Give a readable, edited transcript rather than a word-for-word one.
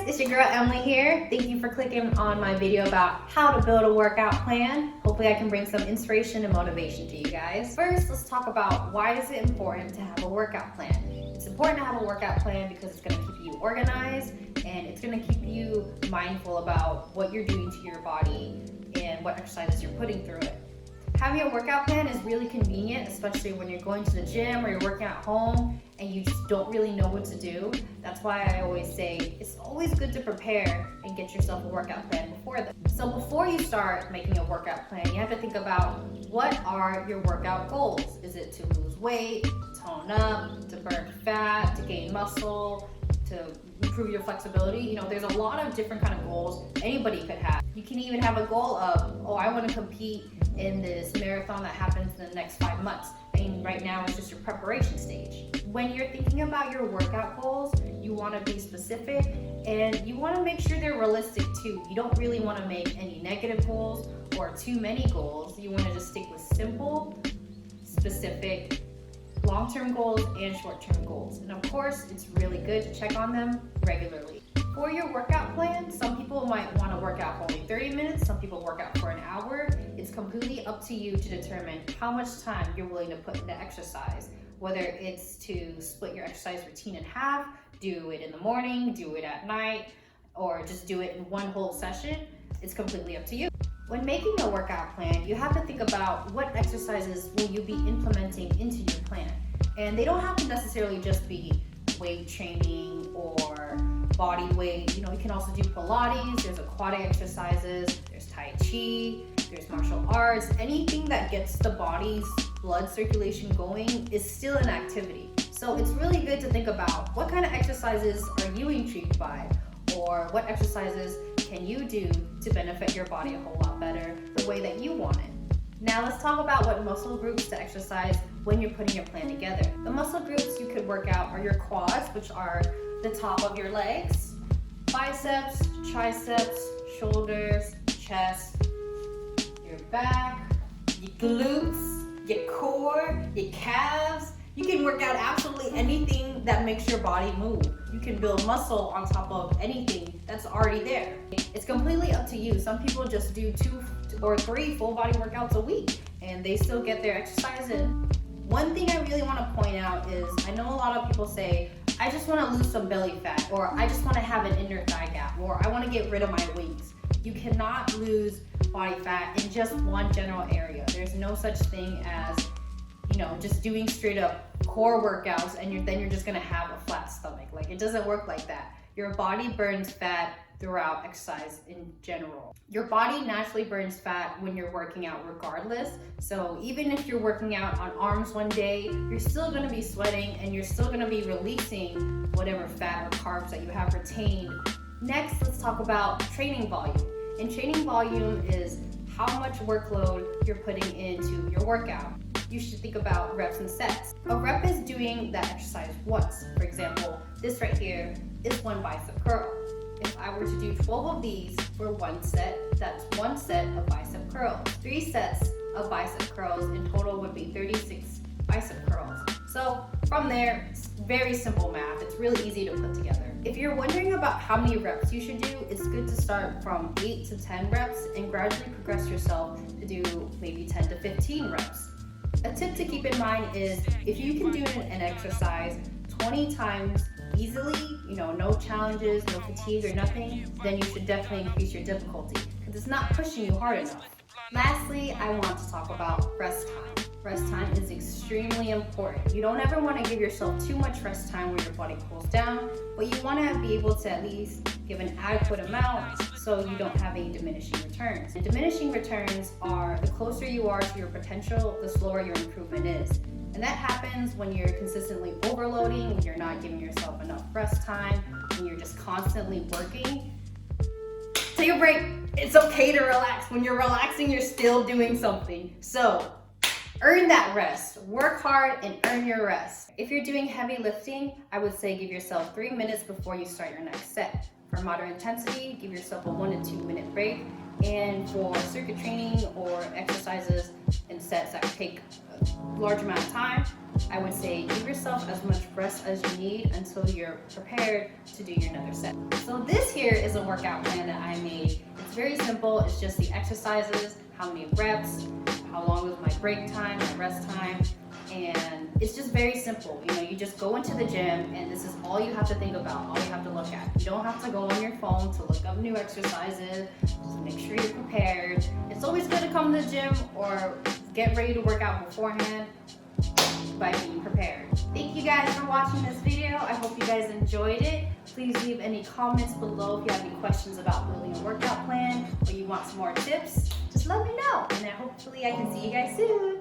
it's your girl Emily here. Thank you for clicking on my video about how to build a workout plan. Hopefully I can bring some inspiration and motivation to you guys. First, let's talk about why is it important to have a workout plan. It's important to have a workout plan because it's going to keep you organized and it's going to keep you mindful about what you're doing to your body and what exercises you're putting through it. Having a workout plan is really convenient, especially when you're going to the gym or you're working at home and you just don't really know what to do. That's why I always say it's always good to prepare and get yourself a workout plan before that. So before you start making a workout plan, you have to think about what are your workout goals. Is it to lose weight, tone up, to burn fat, to gain muscle, to improve your flexibility? You know, there's a lot of different kind of goals anybody could have. You can even have a goal of, oh, I want to compete in this marathon that happens in the next 5 months. And right now it's just your preparation stage. When you're thinking about your workout goals, you want to be specific and you want to make sure they're realistic too. You don't really want to make any negative goals or too many goals. You want to just stick with simple, specific, long-term goals and short-term goals. And of course, it's really good to check on them regularly. For your workout plan, some people might want to work out for only 30 minutes, some people work out for an hour. It's completely up to you to determine how much time you're willing to put into exercise. Whether it's to split your exercise routine in half, do it in the morning, do it at night, or just do it in one whole session, it's completely up to you. When making a workout plan, you have to think about what exercises will you be implementing into your plan. And they don't have to necessarily just be weight training or body weight. You know, you can also do Pilates, there's aquatic exercises, there's Tai Chi, there's martial arts. Anything that gets the body's blood circulation going is still an activity. So it's really good to think about what kind of exercises are you intrigued by, or what exercises can you do to benefit your body a whole lot better the way that you want it. Now let's talk about what muscle groups to exercise when you're putting your plan together. The muscle groups you could work out are your quads, which are the top of your legs, biceps, triceps, shoulders, chest, your back, your glutes, your core, your calves. You can work out absolutely anything that makes your body move. You can build muscle on top of anything that's already there. It's completely up to you. Some people just do 2 or 3 full body workouts a week and they still get their exercise in. One thing I really want to point out is I know a lot of people say, I just want to lose some belly fat, or I just want to have an inner thigh gap, or I want to get rid of my wings. You cannot lose body fat in just one general area. There's no such thing as, you know, just doing straight up core workouts and then you're just gonna have a flat stomach. Like, it doesn't work like that. Your body burns fat throughout exercise in general. Your body naturally burns fat when you're working out regardless. So even if you're working out on arms one day, you're still gonna be sweating and you're still gonna be releasing whatever fat or carbs that you have retained. Next, let's talk about training volume. And training volume is how much workload you're putting into your workout. You should think about reps and sets. A rep is doing that exercise once. For example, this right here is 1 bicep curl. If I were to do 12 of these for 1 set, that's 1 set of bicep curls. 3 sets of bicep curls in total would be 36 bicep curls. So from there, it's very simple math. It's really easy to put together. If you're wondering about how many reps you should do, it's good to start from 8 to 10 reps and gradually progress yourself to do maybe 10 to 15 reps. A tip to keep in mind is if you can do an exercise 20 times easily, you know, no challenges, no fatigue or nothing, then you should definitely increase your difficulty because it's not pushing you hard enough. Lastly, I want to talk about rest time. Rest time is extremely important. You don't ever want to give yourself too much rest time where your body cools down, but you want to be able to at least give an adequate amount so you don't have any diminishing returns. And diminishing returns are the closer you are to your potential, the slower your improvement is. And that happens when you're consistently overloading, when you're not giving yourself enough rest time, when you're just constantly working. Take a break. It's okay to relax. When you're relaxing, you're still doing something. So earn that rest. Work hard and earn your rest. If you're doing heavy lifting, I would say give yourself 3 minutes before you start your next set. For moderate intensity, give yourself a 1 to 2 minute break. And for circuit training or exercises and sets that take a large amount of time, I would say give yourself as much rest as you need until you're prepared to do your another set. So this here is a workout plan that I made. It's very simple. It's just the exercises, how many reps, how long is my break time, my rest time, and it's just very simple. You know, you just go into the gym and this is all you have to think about, all you have to look at. You don't have to go on your phone to look up new exercises. Just make sure you're prepared. It's always good to come to the gym or get ready to work out beforehand by being prepared. Thank you guys for watching this video. I hope you guys enjoyed it. Please leave any comments below if you have any questions about building a workout plan or you want some more tips. Just let me know, and then hopefully I can see you guys soon.